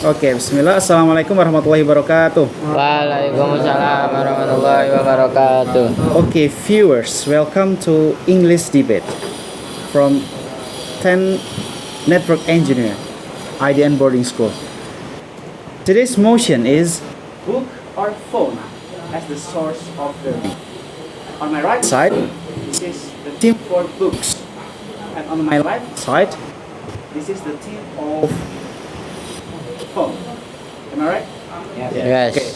Oke, bismillah. Assalamualaikum warahmatullahi wabarakatuh. Waalaikumsalam warahmatullahi wabarakatuh. Okay, viewers, welcome to English debate from 10 Network Engineer, IDN Boarding School. Today's motion is book or phone as the source of learning. On my right side, this is the team for books, and on my left side, this is the team of phone. Am I right? Yes. Okay.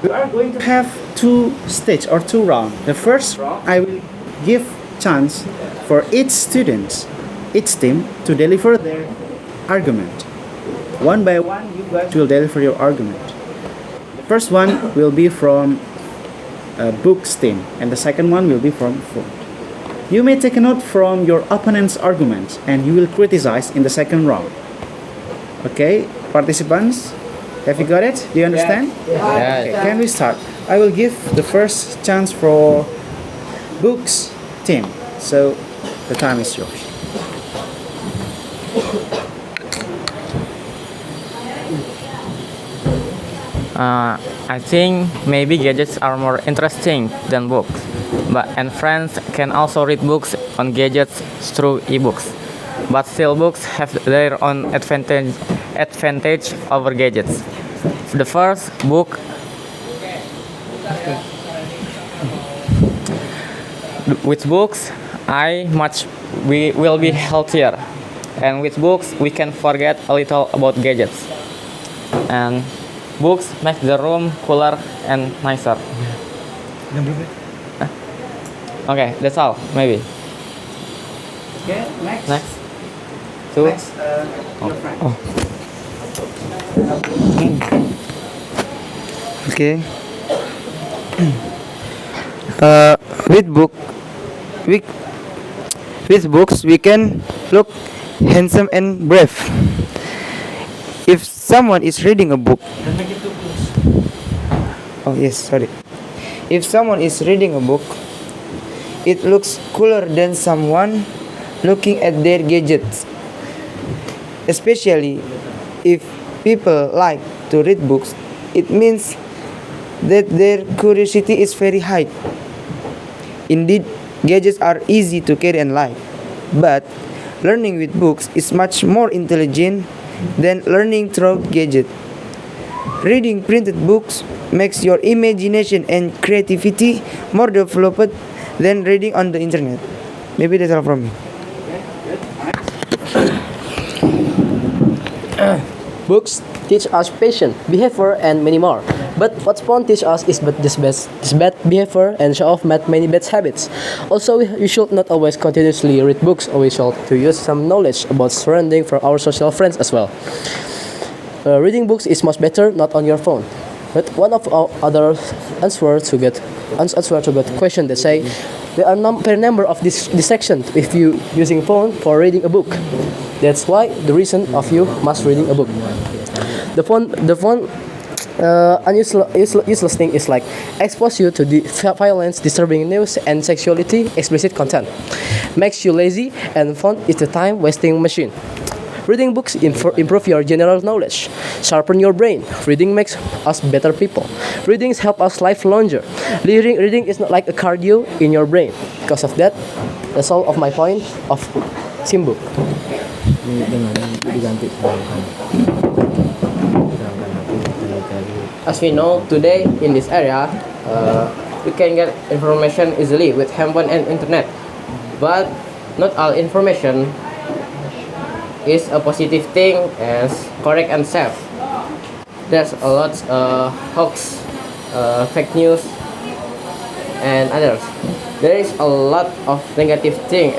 We are going to have two stage or two round. The first round, I will give chance for each student, each team to deliver their argument. One by one, you guys will deliver your argument. The first one will be from books team, and the second one will be from phone. You may take a note from your opponent's arguments, and you will criticize in the second round. Okay, participants, have you got it? Do you understand? Yes. Okay, can we start? I will give the first chance for books team. So the time is yours. I think maybe gadgets are more interesting than books, and friends can also read books on gadgets through ebooks. But still, books have their own advantage over gadgets. The first book, with books, we will be healthier, and with books we can forget a little about gadgets. And books make the room cooler and nicer. Okay, that's all. Maybe. Okay, next. Next. Two. Next, your friend. Okay. With with, with books we can look handsome and brave. If someone is reading a book, oh yes, sorry. If someone is reading a book, it looks cooler than someone looking at their gadgets. Especially if people like to read books, it means that their curiosity is very high. Indeed, gadgets are easy to carry and like, but learning with books is much more intelligent than learning through gadgets. Reading printed books makes your imagination and creativity more developed than reading on the internet. Maybe that's all from me. Books teach us patience, behavior, and many more. But what phone teach us is but this bad behavior and show off many bad habits. Also, we should not always continuously read books, or we should to use some knowledge about surrounding for our social friends as well. Reading books is much better not on your phone. But one of our other answer to get question that say there are per number of distractions if you using phone for reading a book. That's why the reason of you must reading a book. The phone useless thing is like expose you to the violence, disturbing news, and sexuality explicit content. Makes you lazy, and phone is the time wasting machine. Reading books improve your general knowledge, sharpen your brain. Reading makes us better people. Readings help us live longer. Reading is not like a cardio in your brain. Because of that, that's all of my point of Simbook. As we know, today in this area, we can get information easily with handphone and internet. But not all information is a positive thing as correct and safe. There's a lot hoax, fake news, and others. There is a lot of negative thing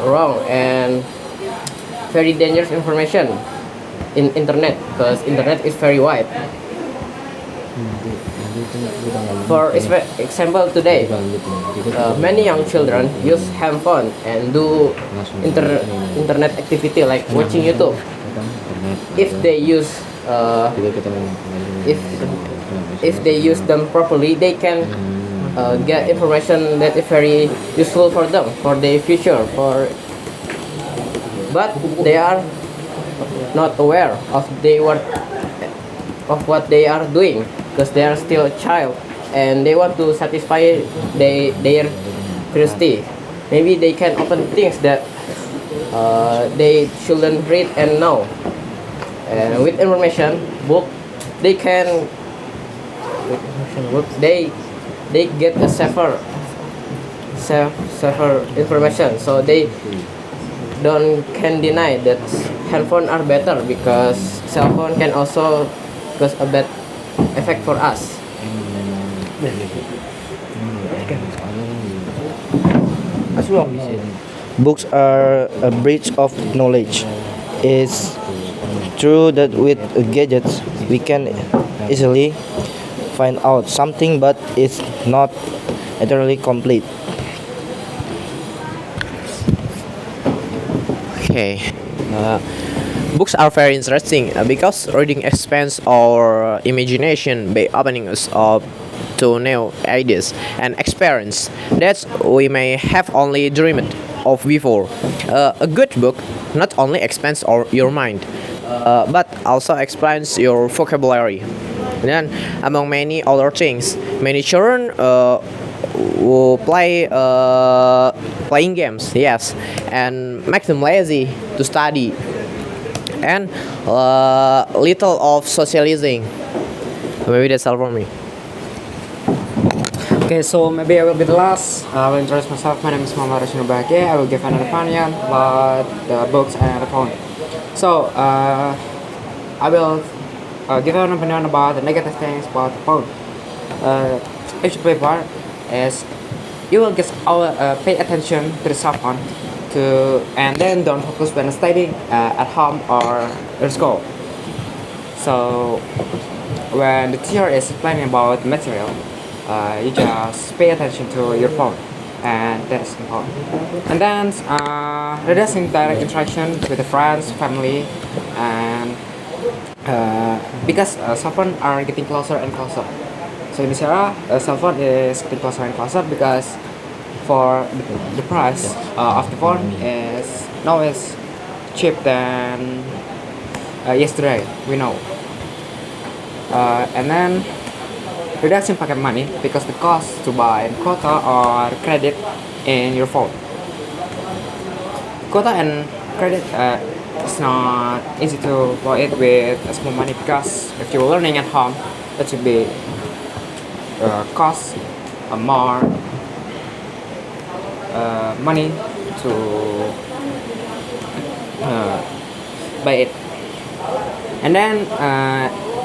wrong and very dangerous information in internet because internet is very wide. For example, today, many young children use handphone and do internet activity like watching YouTube. If they use if they use them properly, they can get information that is very useful for them, for their future. But they are not aware of their of what they are doing because they are still a child and they want to satisfy their curiosity. Maybe they can open things that they shouldn't read and know. And with information book, they can with information book, they get a safer information. So they don't can deny that handphone are better because cell phone can also cause a bad effect for us. Books are a bridge of knowledge. It's true that with gadgets we can easily find out something, but it's not entirely complete. Okay. Uh, Books are very interesting because reading expands our imagination by opening us up to new ideas and experience that we may have only dreamed of before. A good book not only expands your mind, but also expands your vocabulary. Then, among many other things, many children will playing games, yes, and make them lazy to study, and little of socializing. Maybe that's all for me. Okay, so maybe I will be the last. I will introduce myself. My name is Muhammad Rashid Bahagia. I will give an opinion about the books and the phone. So, I will give an opinion about the negative things about the phone. If you prefer, is you will just pay attention to the cell phone, and then don't focus when studying at home or at school. So, when the teacher is explaining about material, you just pay attention to your phone, and that is important. And then reducing direct interaction with the friends, family, and because cell phone are getting closer and closer. So in this era, cell phone is getting closer and closer because for the price of the phone is now is cheap than yesterday. We know, and then reducing pocket money because the cost to buy quota or credit in your phone. Quota and credit it's not easy to buy it with small money because if you're learning at home, that should be cost more money to buy it. And then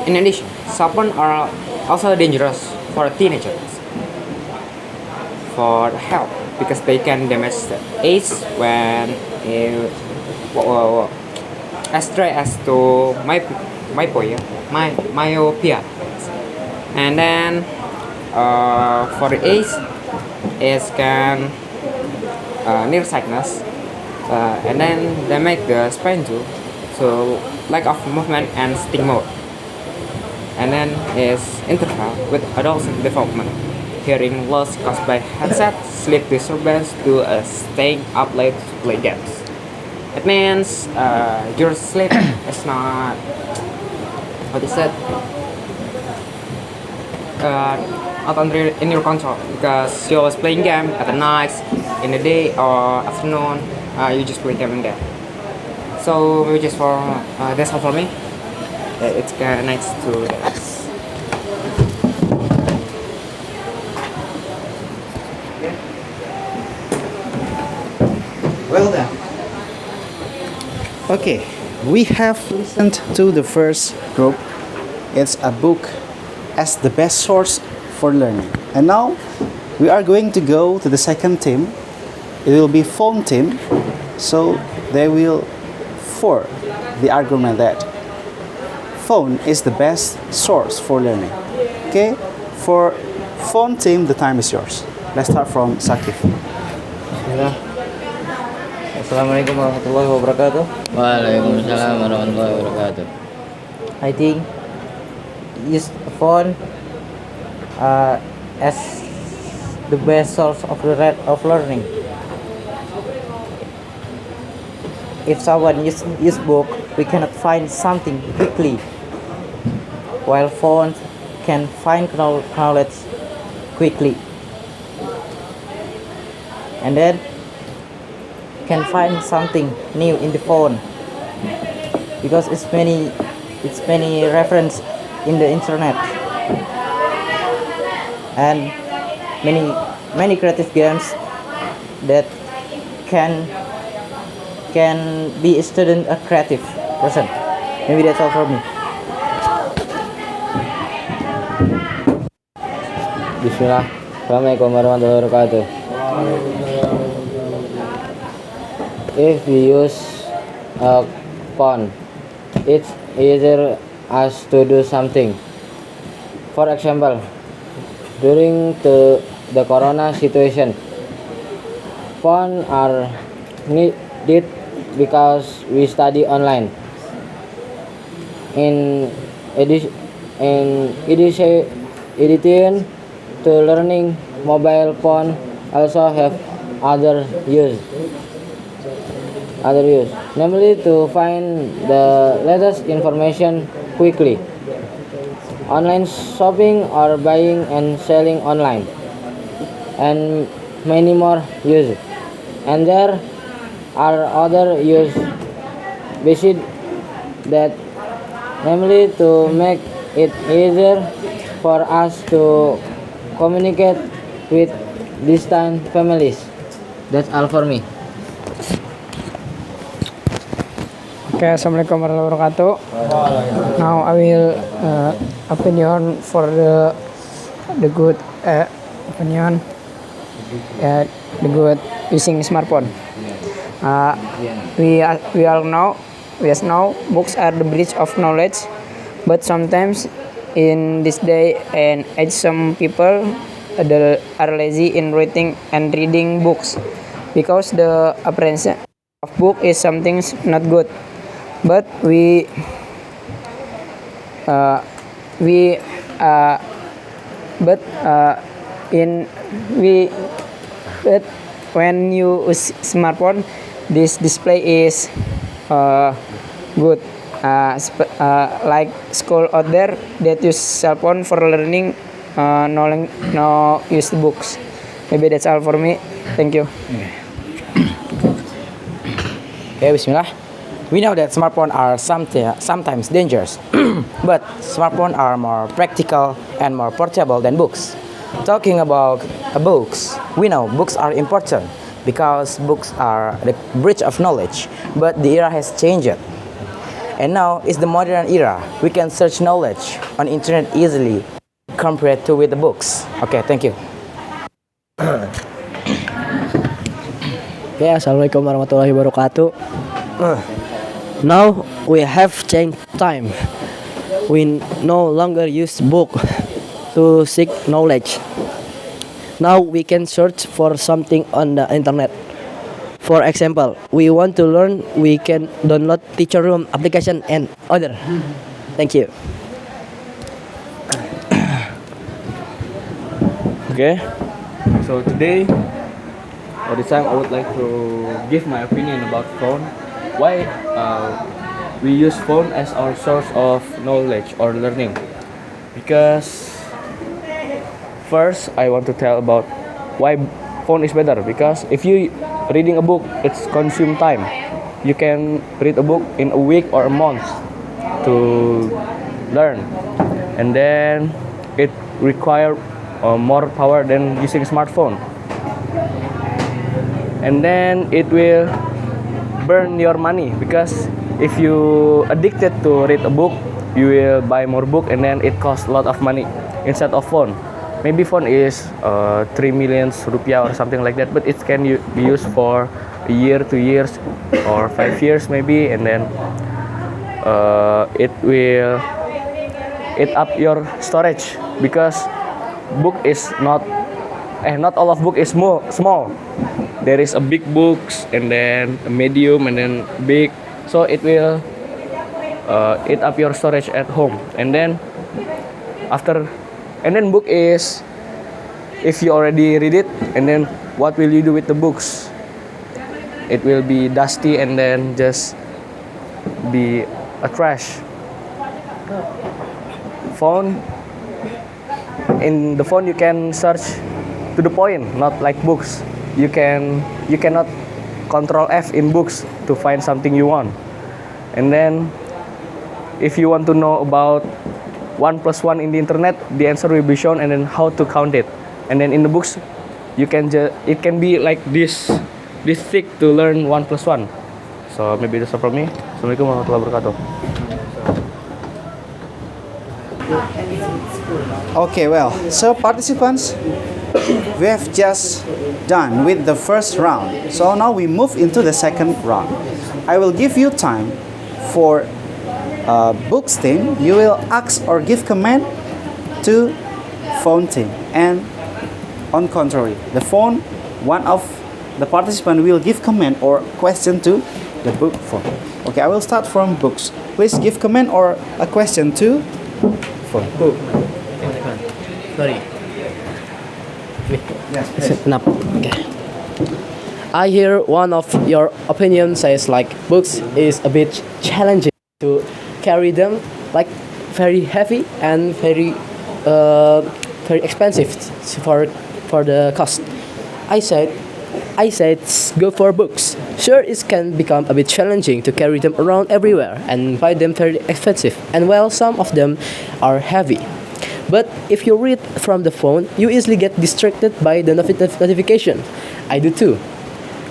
in addition, cell phones are also dangerous for teenagers for health because they can damage the eyes when as dry as to myopia. And then for the eyes it can nearsightedness, and then they make the spine too, so lack of movement and sitting mode. And then is interfere with adult development, hearing loss caused by headset, sleep disturbance due to staying up late to play games. It means your sleep is not what is it? Not in your control because you're always playing game at the night, in the day or afternoon. You just play game in there. So maybe just for that's all for me. It's kind of nice to dance. Well done. Okay, we have listened to the first group. It's a book as the best source for learning. And now we are going to go to the second team. It will be phone team. So they will for the argument that phone is the best source for learning. Okay, for phone team, the time is yours. Let's start from Sakif. Assalamualaikum warahmatullahi wabarakatuh. Waalaikumsalam warahmatullahi wabarakatuh. I think use phone as the best source of learning. If someone use book, we cannot find something quickly. while phones can find knowledge quickly, and then can find something new in the phone because it's many reference in the internet, and many creative games that can be a student a creative person. Maybe that's all for me. Bismillah. Assalamualaikum warahmatullahi wabarakatuh. If we use a phone, it's easier us to do something. For example, during the corona situation, phone are needed because we study online. In addition to learning, mobile phone also have other use. Namely to find the latest information quickly, online shopping or buying and selling online, and many more use. And there are other use besides that, namely to make it easier for us to communicate with distant families. That's all for me. Okay, Assalamualaikum warahmatullahi wabarakatuh. Now I will opinion for the good opinion the good using smartphone. We all know books are the bridge of knowledge, but sometimes in this day and age some people are lazy in reading books because the appearance of book is something not good. But we uh, but in we but when you use smartphone, this display is good. Like school out there that use cell phone for learning, no use the books. Maybe that's all for me. Thank you. Okay, Bismillah. We know that smartphones are sometimes dangerous, but smartphones are more practical and more portable than books. Talking about books, we know books are important because books are the bridge of knowledge, but the era has changed. And now is the modern era. We can search knowledge on internet easily compared to with the books. Okay, thank you. Okay, Assalamualaikum warahmatullahi wabarakatuh. Now we have changed time. We no longer use book to seek knowledge. Now we can search for something on the internet. For example, we want to learn, we can download teacher room application and other. Thank you. Okay, so today or this time I would like to give my opinion about phone. Why we use phone as our source of knowledge or learning? Because first I want to tell about why phone is better. Because if you reading a book, it's consume time. You can read a book in a week or a month to learn, and then it require more power than using smartphone, and then it will burn your money. Because if you addicted to read a book, you will buy more book, and then it costs a lot of money instead of phone. Maybe phone is 3 million rupiah or something like that, but it can be used for a year, 2 years, or 5 years maybe, and then it will eat up your storage. Because book is not all of book is small. There is a big books, and then a medium, and then big. So it will eat up your storage at home. And then book is, if you already read it, and then what will you do with the books? It will be dusty, and then just be a trash. phone, you can search to the point, not like books. You cannot control F in books to find something you want. And then if you want to know about 1 plus 1 in the internet, the answer will be shown and then how to count it. And then in the books, it can be like this thick to learn 1 plus 1. So maybe that's all from me. Assalamualaikum warahmatullahi wabarakatuh. Okay, well, so participants, we have just done with the first round. So now we move into the second round. I will give you time for books team. You will ask or give comment to phone team, and on contrary, the phone, one of the participant will give comment or question to the book phone. Okay, I will start from books. Please give comment or a question to phone. Book. Sorry. Yes, please. Okay. I hear one of your opinion says like books is a bit challenging to carry them, like very heavy and very expensive for the cost. I said go for books. Sure, it can become a bit challenging to carry them around everywhere and find them very expensive. And well, some of them are heavy. But if you read from the phone, you easily get distracted by the notification. I do too.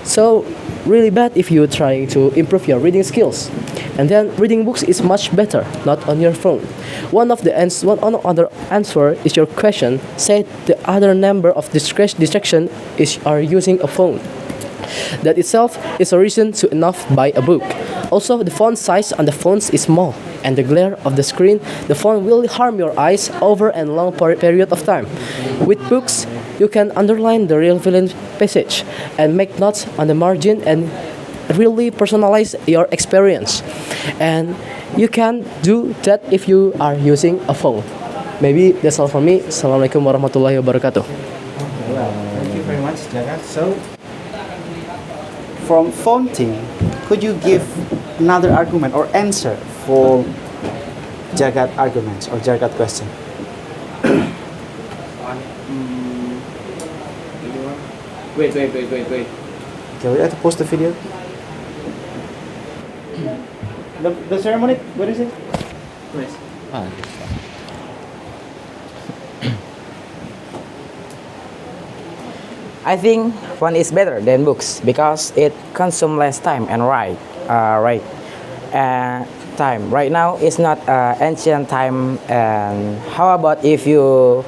So really bad if you're trying to improve your reading skills. And then reading books is much better, not on your phone. One other answer is your question said the other number of distraction is are using a phone. That itself is a reason to enough buy a book. Also, the font size on the phones is small, and the glare of the screen, the font will harm your eyes over a long period of time. With books, you can underline the relevant passage and make notes on the margin and really personalize your experience. And you can do that if you are using a phone. Maybe that's all from me. Assalamualaikum warahmatullahi wabarakatuh. Well, thank you very much, Jagat. So, from phone team, could you give another argument or answer for Jagat arguments or Jagat question? Wait. Okay, we have to post the video. The ceremony, what is it? Please. I think phone is better than books because it consumes less time and time. Right now it's not ancient time. And how about if you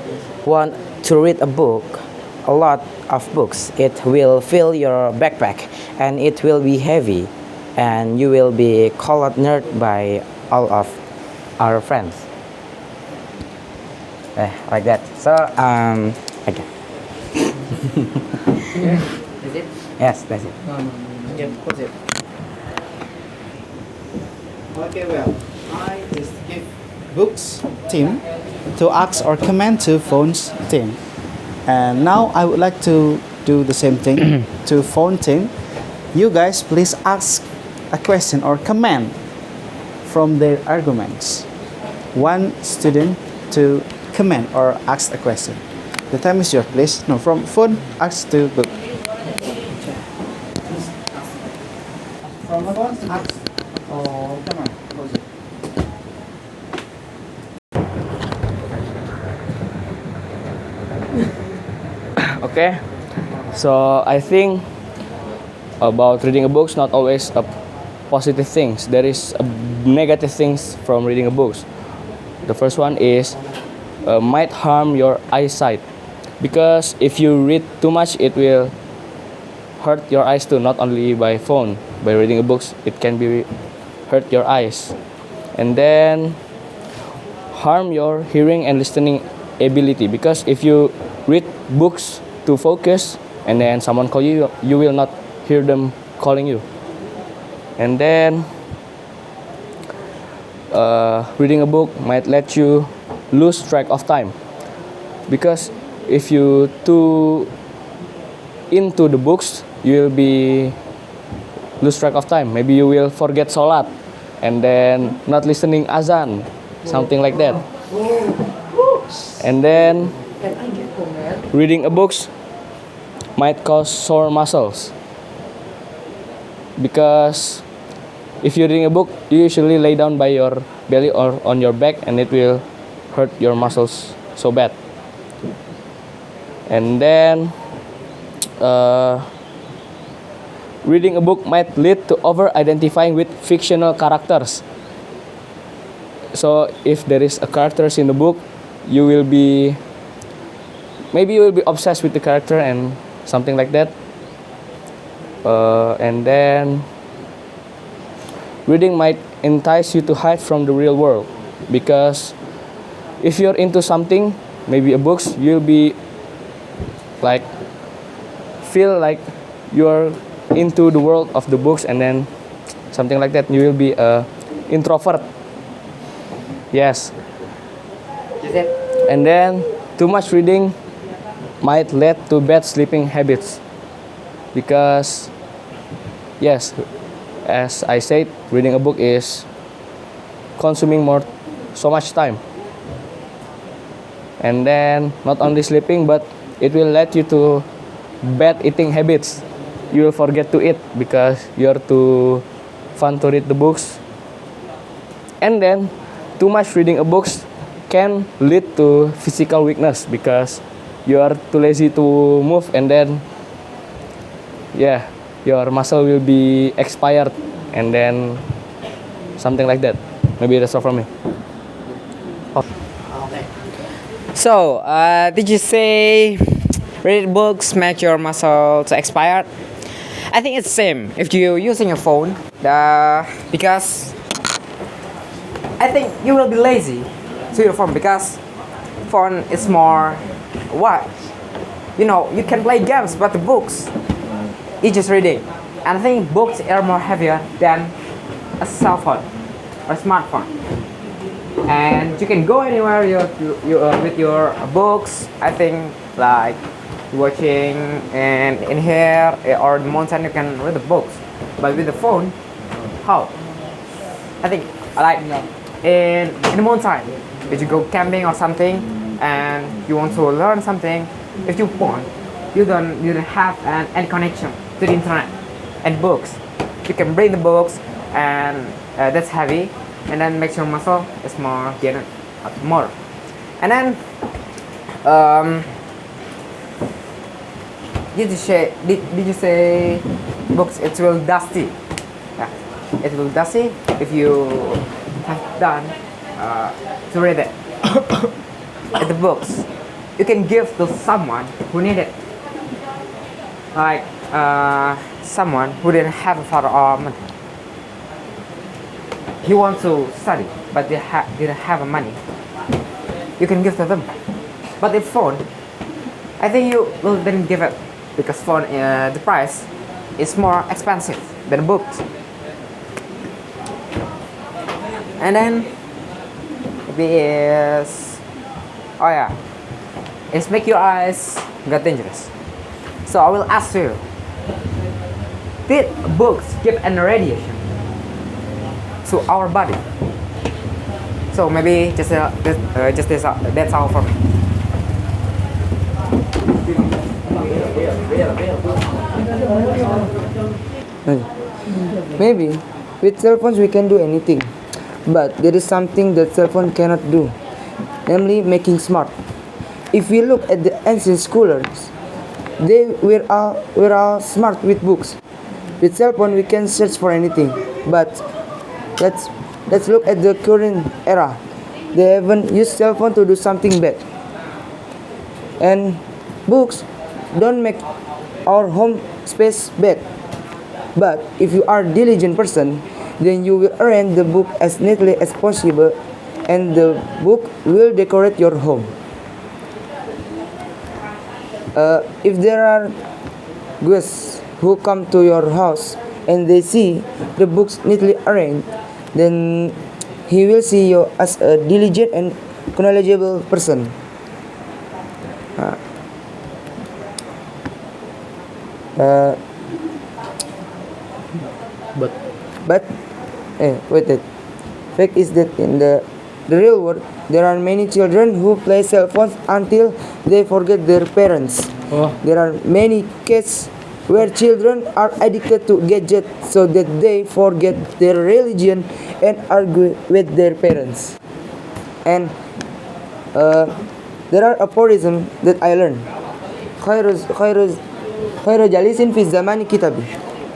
want to read a book, a lot of books, it will fill your backpack and it will be heavy, and you will be called nerd by all of our friends. Like that. So okay. Is it? Yes, that's it. Yeah, put it. Okay, well, I just give books team to ask or comment to phones team. And now I would like to do the same thing to phone team. You guys please ask a question or comment from their arguments. One student to comment or ask a question. The time is yours, please. No, from phone, ask to book. From the phone, ask. Oh, come on. Close it. Okay, so I think about reading a book not always a positive things. There is a negative things from reading a book. The first one is might harm your eyesight, because if you read too much, it will hurt your eyes too. Not only by phone, by reading a book, it can be hurt your eyes, and then harm your hearing and listening ability, because if you read books to focus and then someone call you, you will not hear them calling you. And then reading a book might let you lose track of time, because if you too into the books, you will be lose track of time. Maybe you will forget salat and then not listening azan, something like that. And then reading a books might cause sore muscles because if you're reading a book, you usually lay down by your belly or on your back, and it will hurt your muscles so bad. And then reading a book might lead to over identifying with fictional characters. So if there is a characters in the book, you will be obsessed with the character and something like that. And then reading might entice you to hide from the real world, because if you're into something, maybe a books, you'll be like feel like you're into the world of the books, and then something like that, you will be a introvert. Yes. And then too much reading might lead to bad sleeping habits, because yes, as I said, reading a book is consuming so much time. And then not only sleeping, but it will lead you to bad eating habits. You will forget to eat because you're too fun to read the books. And then too much reading a books can lead to physical weakness because you are too lazy to move, and then your muscle will be expired, and then something like that. Maybe that's all from me. So, did you say read books make your muscles expired? I think it's same if you're using your phone, because I think you will be lazy to your phone, because phone is more what? You know, you can play games, but the books, it's just reading. And I think books are more heavier than a cell phone or smartphone. And you can go anywhere with your books. I think like watching and in here or the mountain, you can read the books. But with the phone, how? I think like in the mountain, if you go camping or something and you want to learn something, if you want, you don't have any connection to the internet and books. You can bring the books, and that's heavy, and then makes your muscle is more gain more. And then did you say books it will dusty? Yeah, it will dusty if you have done to read it. The books you can give to someone who need it, like someone who didn't have a father or money. He wants to study but they didn't have money. You can give to them. But if phone, I think you will then give it, because phone the price is more expensive than books. And then it's make your eyes get dangerous. So I will ask you, did books give any radiation to our body? So maybe just this, that's all for me. Maybe with cell phones we can do anything, but there is something that cell phone cannot do, namely making smart. If we look at the ancient scholars, they were all smart with books. With cell phone we can search for anything, but let's look at the current era. They haven't used cell phone to do something bad. And books don't make our home space bad. But if you are a diligent person, then you will arrange the book as neatly as possible, and the book will decorate your home. If there are guests who come to your house and they see the books neatly arranged, then he will see you as a diligent and knowledgeable person. But wait, fact is that in the the real world, there are many children who play cell phones until they forget their parents. There are many cases where children are addicted to gadgets so that they forget their religion and argue with their parents. And there are aphorisms that I learned. خير جالس في الزمان كتابي,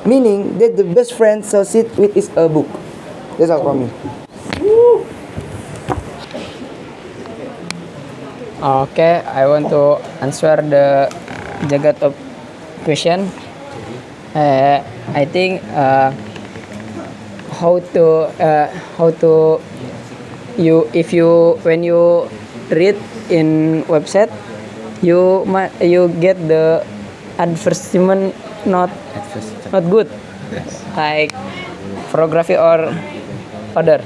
meaning that the best friend to sit with is a book. That's all from me. Okay, I want to answer the Jagat of question. I think how to you if you when you read in website you get the advertisement not good, like pornography or other.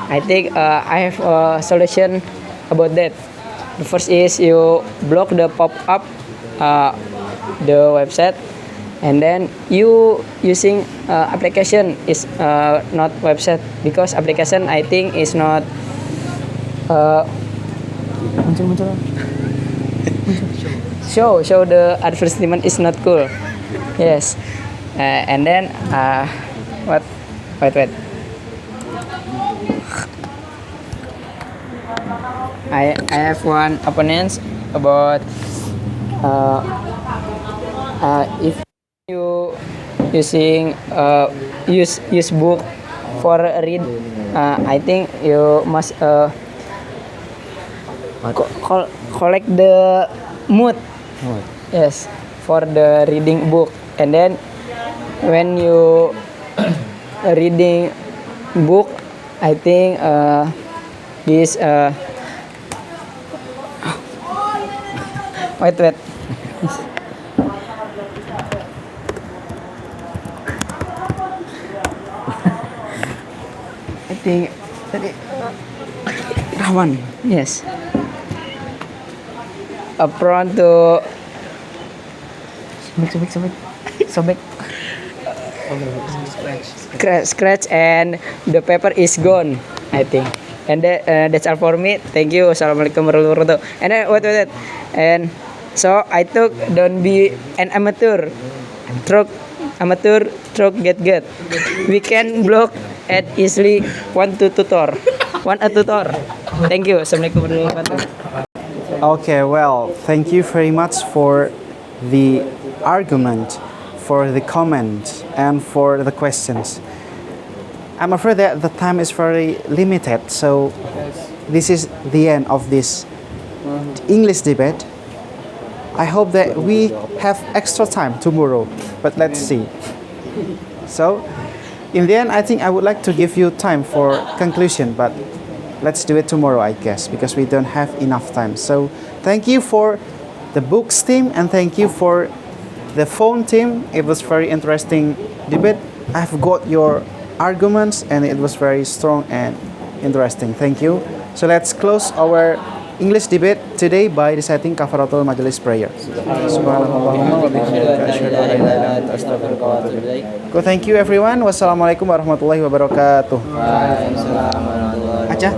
I think I have a solution about that. The first is you block the pop-up the website, and then you using application is not website, because application I think is not show the advertisement is not cool. Yes. And then wait I have one opponent about if you using use book for read, I think you must collect the mood. Yes, for the reading book, and then when you reading book, I think this wait I think Rahwan, yes, prone to sobek scratch and the paper is gone, I think. And that's all for me. Thank you. Assalamualaikum warahmatullahi wabarakatuh. And then wait. And so I took don't be an amateur. Stroke get good. We can block at easily one a tutor. Thank you. Assalamualaikum warahmatullahi wabarakatuh. Okay, well, thank you very much for the argument, for the comment, and for the questions. I'm afraid that the time is very limited, so this is the end of this English debate. I hope that we have extra time tomorrow, but let's see. So, in the end, I think I would like to give you time for conclusion, but let's do it tomorrow, I guess, because we don't have enough time. So, thank you for the books team, and thank you for the phone team. It was very interesting debate. I've got your arguments, and it was very strong and interesting. Thank you. So let's close our English debate today by reciting Kafaratul Majlis prayer. Thank you everyone. Wassalamualaikum warahmatullahi wabarakatuh. Acha.